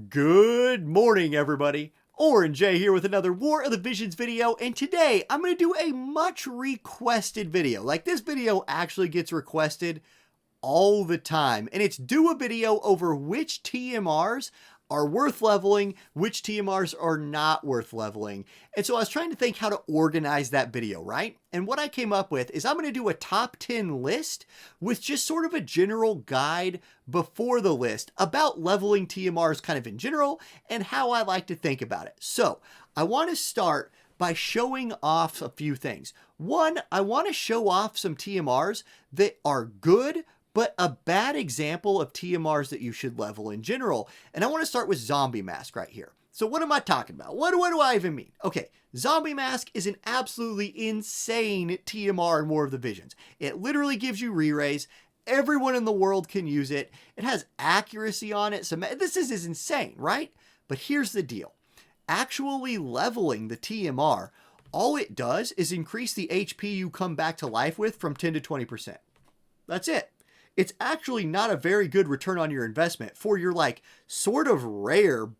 Good morning, everybody. Orange J here with another War of the Visions video, and today I'm going to do a much requested video. Like, this video actually gets requested all the time, and it's do a video over which TMRs are worth leveling, which TMRs are not worth leveling. And so I was trying to think how to organize that video, right? And what I came up with is I'm going to do a top 10 list with just sort of a general guide before the list about leveling TMRs kind of in general and how I like to think about it. So I want to start by showing off a few things. One, I want to show off some TMRs that are good, but a bad example of TMRs that you should level in general. And I want to start with Zombie Mask right here. So what am I talking about? What do I even mean? Okay, Zombie Mask is an absolutely insane TMR in War of the Visions. It literally gives you re-raise. Everyone in the world can use it. It has accuracy on it. So this is insane, right? But here's the deal. Actually leveling the TMR, all it does is increase the HP you come back to life with from 10 to 20%. That's it. It's actually not a very good return on your investment for your like sort of rare,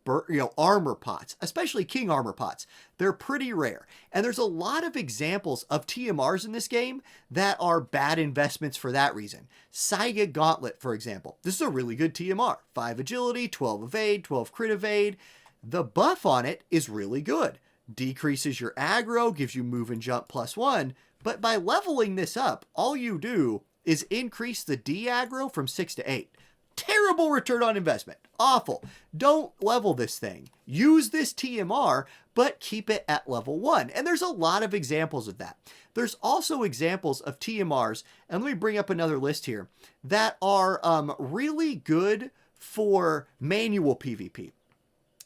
armor pots, especially king armor pots. They're pretty rare. And there's a lot of examples of TMRs in this game that are bad investments for that reason. Saiga Gauntlet, for example. This is a really good TMR. 5 agility, 12 evade, 12 crit evade. The buff on it is really good. Decreases your aggro, gives you move and jump +1. But by leveling this up, all you do is increase the D aggro from 6 to 8. Terrible return on investment. Awful. Don't level this thing. Use this TMR, but keep it at level 1. And there's a lot of examples of that. There's also examples of TMRs, and let me bring up another list here, that are really good for manual PvP.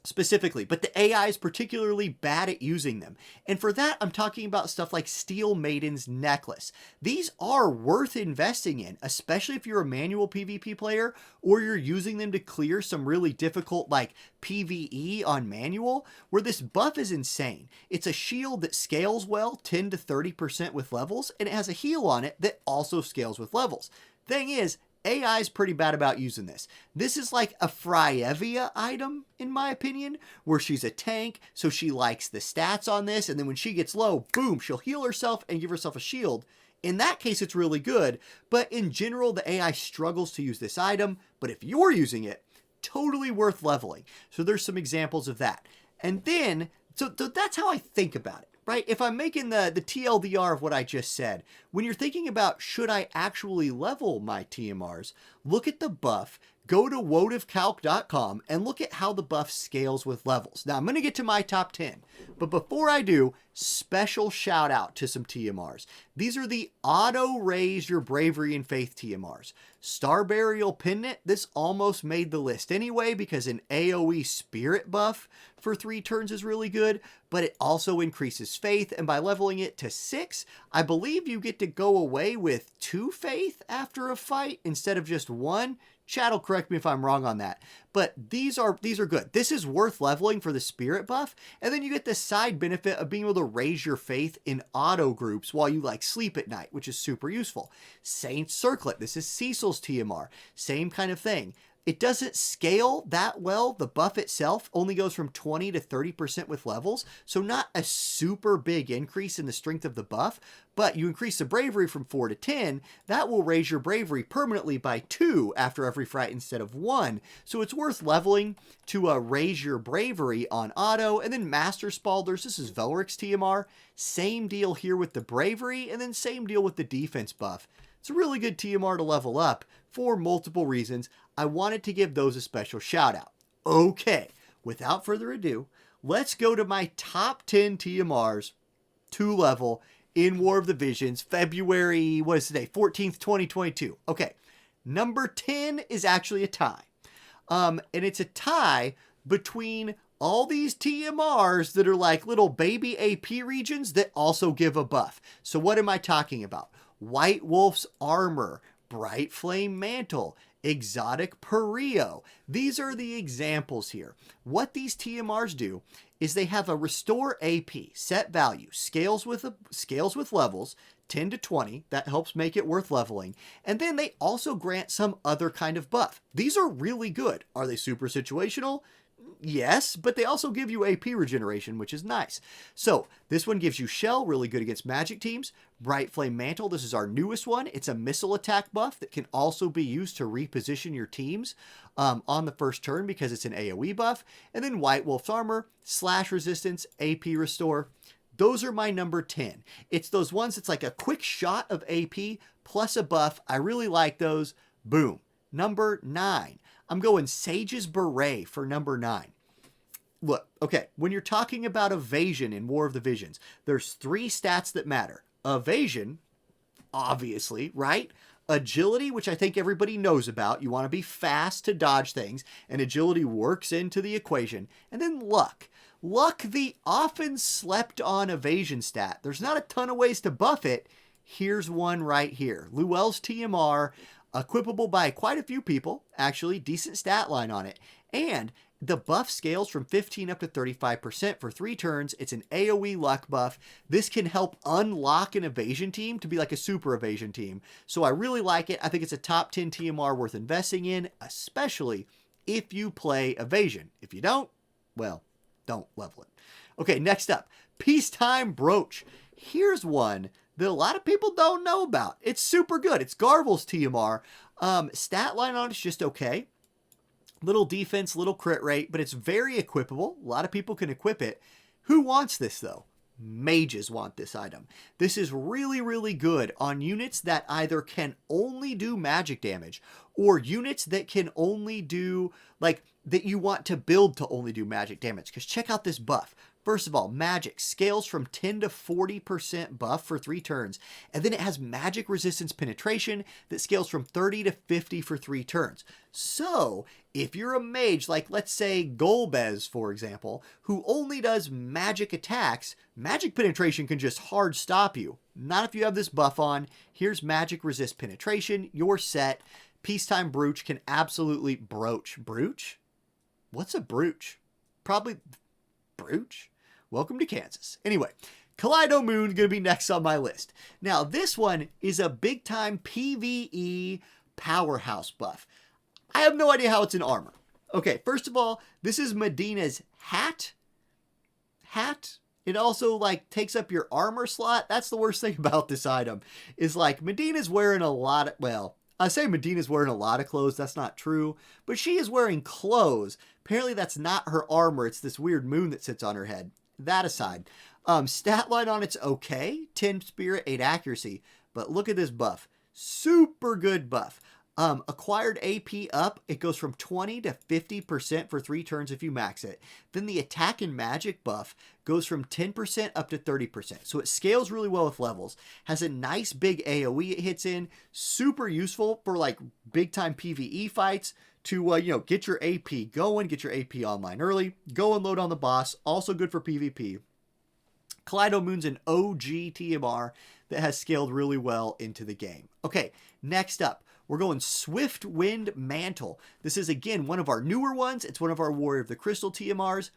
Specifically, but the AI is particularly bad at using them. And for that, I'm talking about stuff like Steel Maiden's Necklace. These are worth investing in, especially if you're a manual PvP player or you're using them to clear some really difficult like PvE on manual, where this buff is insane. It's a shield that scales well, 10 to 30% with levels, and it has a heal on it that also scales with levels. Thing is, AI is pretty bad about using this. This is like a Fryevia item, in my opinion, where she's a tank, so she likes the stats on this, and then when she gets low, boom, she'll heal herself and give herself a shield. In that case, it's really good, but in general, the AI struggles to use this item, but if you're using it, totally worth leveling. So there's some examples of that. And then, so that's how I think about it. Right? If I'm making the TLDR of what I just said, when you're thinking about should I actually level my TMRs, look at the buff, go to wotivcalc.com and look at how the buff scales with levels. Now I'm going to get to my top 10, but before I do, special shout out to some TMRs. These are the auto raise your bravery and faith TMRs. Star Burial Pendant, this almost made the list anyway because an AoE spirit buff for 3 turns is really good, but it also increases faith, and by leveling it to 6, I believe you get to go away with 2 faith after a fight instead of just 1. Chat will correct me if I'm wrong on that, but these are good. This is worth leveling for the spirit buff, and then you get the side benefit of being able to raise your faith in auto groups while you like sleep at night, which is super useful. Saint Circlet, this is Cecil's TMR, same kind of thing. It doesn't scale that well. The buff itself only goes from 20 to 30% with levels, so not a super big increase in the strength of the buff, but you increase the bravery from 4 to 10, that will raise your bravery permanently by 2 after every fight instead of 1. So it's worth leveling to raise your bravery on auto. And then Master Spalders, this is Velric's TMR. Same deal here with the bravery, and then same deal with the defense buff. It's a really good TMR to level up for multiple reasons. I wanted to give those a special shout out. Okay, without further ado, let's go to my top 10 TMRs to level in War of the Visions, February, what is today, 14th, 2022. Okay, number 10 is actually a tie. And it's a tie between all these TMRs that are like little baby AP regions that also give a buff. So what am I talking about? White Wolf's Armor, Bright Flame Mantle, Exotic Perio. These are the examples here. What these TMRs do is they have a restore AP, set value, scales with levels, 10 to 20, that helps make it worth leveling, and then they also grant some other kind of buff. These are really good. Are they super situational? yes, but they also give you AP regeneration, which is nice. So this one gives you Shell, really good against magic teams. Bright Flame Mantle, this is our newest one. It's a missile attack buff that can also be used to reposition your teams on the first turn because it's an AoE buff. And then White Wolf's Armor, Slash Resistance, AP Restore. Those are my number 10. It's those ones that's like a quick shot of AP plus a buff. I really like those. Boom. Number 9. I'm going Sage's Beret for number 9. Look, okay, when you're talking about evasion in War of the Visions, there's 3 stats that matter. Evasion, obviously, right? Agility, which I think everybody knows about. You want to be fast to dodge things, and agility works into the equation. And then luck. Luck, the often slept on evasion stat. There's not a ton of ways to buff it. Here's one right here. Luel's TMR, equipable by quite a few people, actually, decent stat line on it. And the buff scales from 15 up to 35% for 3 turns. It's an AoE luck buff. This can help unlock an evasion team to be like a super evasion team. So I really like it. I think it's a top 10 TMR worth investing in, especially if you play evasion. If you don't, well, don't level it. Okay, next up, Peacetime Brooch. Here's one that a lot of people don't know about. It's super good. It's Garvel's TMR. Stat line on it's just okay. Little defense, little crit rate, but it's very equipable. A lot of people can equip it. Who wants this though? Mages want this item. This is really, really good on units that either can only do magic damage or units that can only do, like, that you want to build to only do magic damage. Because check out this buff. First of all, magic scales from 10 to 40% buff for 3 turns. And then it has magic resistance penetration that scales from 30 to 50 for 3 turns. So if you're a mage, like let's say Golbez, for example, who only does magic attacks, magic penetration can just hard stop you. Not if you have this buff on. Here's magic resist penetration. You're set. Peacetime Brooch can absolutely broach. Brooch? What's a brooch? Probably brooch? Welcome to Kansas. Anyway, Collido Moon going to be next on my list. Now, this one is a big-time PvE powerhouse buff. I have no idea how it's in armor. Okay, first of all, this is Medina's hat. It also, like, takes up your armor slot. That's the worst thing about this item, is, like, Medina's wearing a lot of, well, I say Medina's wearing a lot of clothes. That's not true, but she is wearing clothes. Apparently, that's not her armor. It's this weird moon that sits on her head. That aside, stat line on it's okay. 10 spirit, 8 accuracy. But look at this buff. Super good buff. Acquired AP up, it goes from 20 to 50% for 3 turns if you max it. Then the attack and magic buff goes from 10% up to 30%. So it scales really well with levels. Has a nice big AoE it hits in. Super useful for like big time PvE fights to, get your AP going, get your AP online early, go and load on the boss. Also good for PvP. Collido Moon's an OG TMR that has scaled really well into the game. Okay, next up, we're going Swift Wind Mantle. This is, again, one of our newer ones. It's one of our Warrior of the Crystal TMRs.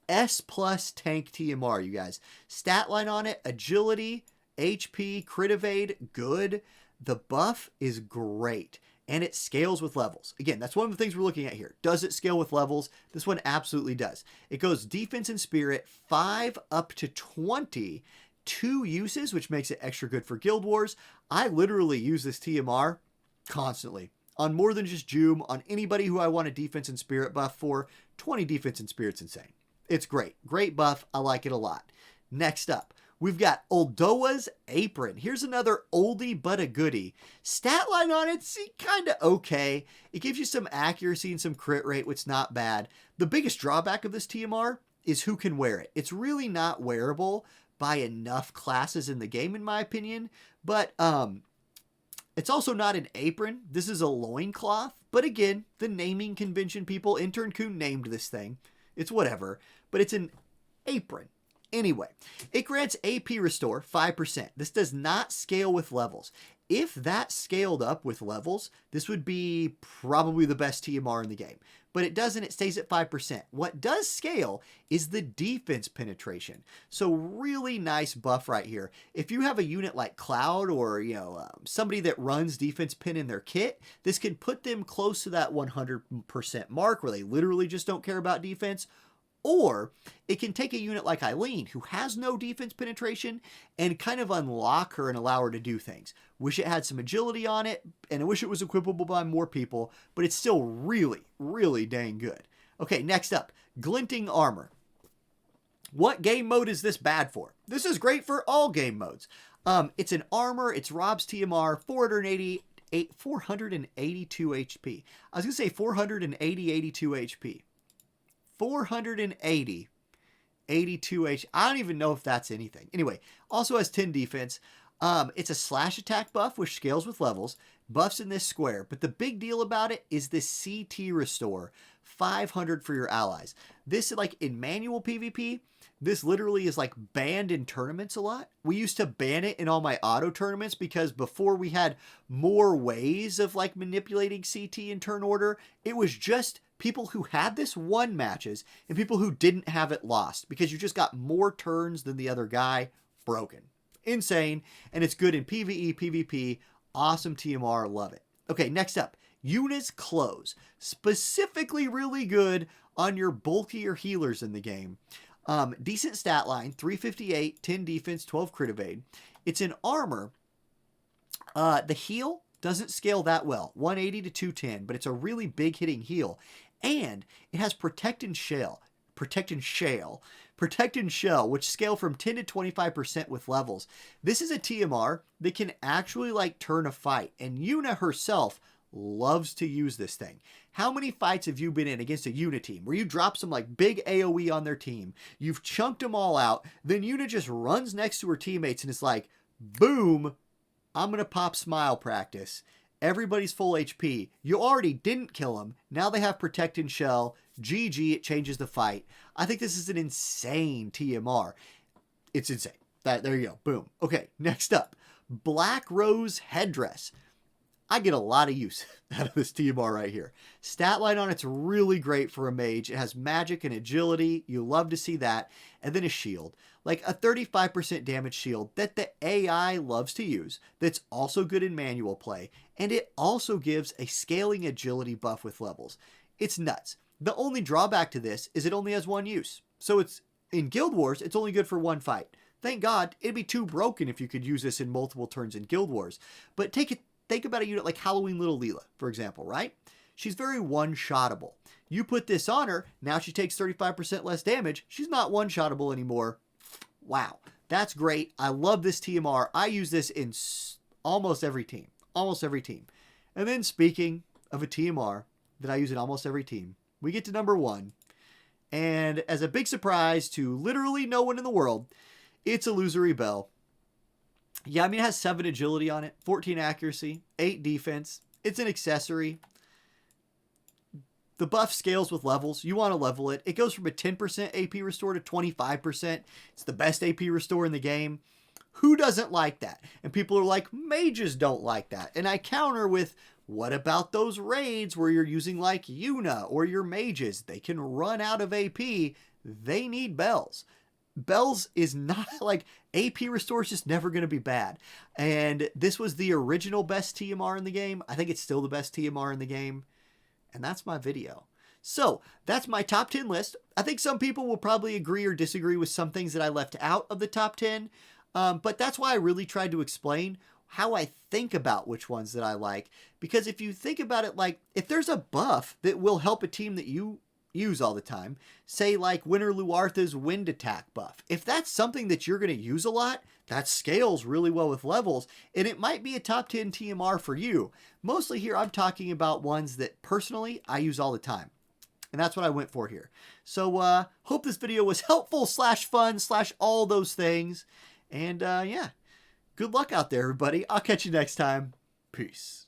S plus tank TMR, you guys. Stat line on it, agility, HP, crit evade, good. The buff is great. And it scales with levels. Again, that's one of the things we're looking at here. Does it scale with levels? This one absolutely does. It goes defense and spirit, 5 up to 20. 2 uses, which makes it extra good for Guild Wars. I literally use this TMR constantly. On more than just Joom, on anybody who I want a defense and spirit buff for, 20 defense and spirit's insane. It's great. Great buff. I like it a lot. Next up, we've got Aldous Apron. Here's another oldie but a goodie. Stat line on it's kind of okay. It gives you some accuracy and some crit rate, which is not bad. The biggest drawback of this TMR is who can wear it. It's really not wearable by enough classes in the game, in my opinion. But it's also not an apron. This is a loincloth. But again, the naming convention people, Intern Coon named this thing. It's whatever. But it's an apron. Anyway, it grants AP Restore 5%. This does not scale with levels. If that scaled up with levels, this would be probably the best TMR in the game. But it doesn't, it stays at 5%. What does scale is the defense penetration. So really nice buff right here. If you have a unit like Cloud or, somebody that runs defense pen in their kit, this can put them close to that 100% mark where they literally just don't care about defense. Or it can take a unit like Eileen, who has no defense penetration, and kind of unlock her and allow her to do things. Wish it had some agility on it, and I wish it was equipable by more people, but it's still really, really dang good. Okay, next up, Glinting Armor. What game mode is this bad for? This is great for all game modes. It's an armor, it's Rob's TMR, 482 HP. I was going to say 82 HP. 82 HP. I don't even know if that's anything. Anyway, also has 10 defense. It's a slash attack buff which scales with levels. Buffs in this square. But the big deal about it is this CT restore. 500 for your allies. This, like in manual PvP, this literally is like banned in tournaments a lot. We used to ban it in all my auto tournaments because before we had more ways of like manipulating CT in turn order, it was just people who had this won matches and people who didn't have it lost because you just got more turns than the other guy. Broken. Insane. And it's good in PvE, PvP. Awesome TMR. Love it. Okay, next up. Yuna's Close. Specifically really good on your bulkier healers in the game. Decent stat line. 358, 10 defense, 12 crit evade. It's an armor. The heal doesn't scale that well. 180 to 210, but it's a really big hitting heal. And it has Protect and Shell, which scale from 10 to 25% with levels. This is a TMR that can actually like turn a fight, and Yuna herself loves to use this thing. How many fights have you been in against a Yuna team where you drop some like big AoE on their team, you've chunked them all out, then Yuna just runs next to her teammates and it's like, boom, I'm going to pop smile practice. Everybody's full HP. You already didn't kill them. Now they have Protect and Shell. GG, it changes the fight. I think this is an insane TMR. It's insane. There you go. Boom. Okay, next up. Black Rose Headdress. I get a lot of use out of this TMR right here. Stat line on it's really great for a mage. It has magic and agility. You love to see that. And then a shield. Like a 35% damage shield that the AI loves to use. That's also good in manual play. And it also gives a scaling agility buff with levels. It's nuts. The only drawback to this is it only has one use. So it's in Guild Wars, it's only good for one fight. Thank God, it'd be too broken if you could use this in multiple turns in Guild Wars. But think about a unit like Halloween Little Leela, for example, right? She's very one-shottable. You put this on her, now she takes 35% less damage. She's not one-shottable anymore. Wow, that's great. I love this TMR. I use this in almost every team. Almost every team. And then speaking of a TMR that I use in almost every team, we get to number 1. And as a big surprise to literally no one in the world, it's a Losery Bell. Yeah, I mean, it has 7 agility on it, 14 accuracy, 8 defense. It's an accessory. The buff scales with levels. You want to level it. It goes from a 10% AP restore to 25%. It's the best AP restore in the game. Who doesn't like that? And people are like, mages don't like that. And I counter with, what about those raids where you're using like Yuna or your mages? They can run out of AP. They need bells. Bells is not like AP restore is just never going to be bad. And this was the original best TMR in the game. I think it's still the best TMR in the game. And that's my video. So that's my top 10 list. I think some people will probably agree or disagree with some things that I left out of the top 10. But that's why I really tried to explain how I think about which ones that I like. Because if you think about it, like if there's a buff that will help a team that you use all the time, say like Winter Luartha's wind attack buff. If that's something that you're going to use a lot, that scales really well with levels, and it might be a top 10 TMR for you. Mostly here I'm talking about ones that personally I use all the time. And that's what I went for here. So hope this video was helpful / fun / all those things. And yeah, good luck out there, everybody. I'll catch you next time. Peace.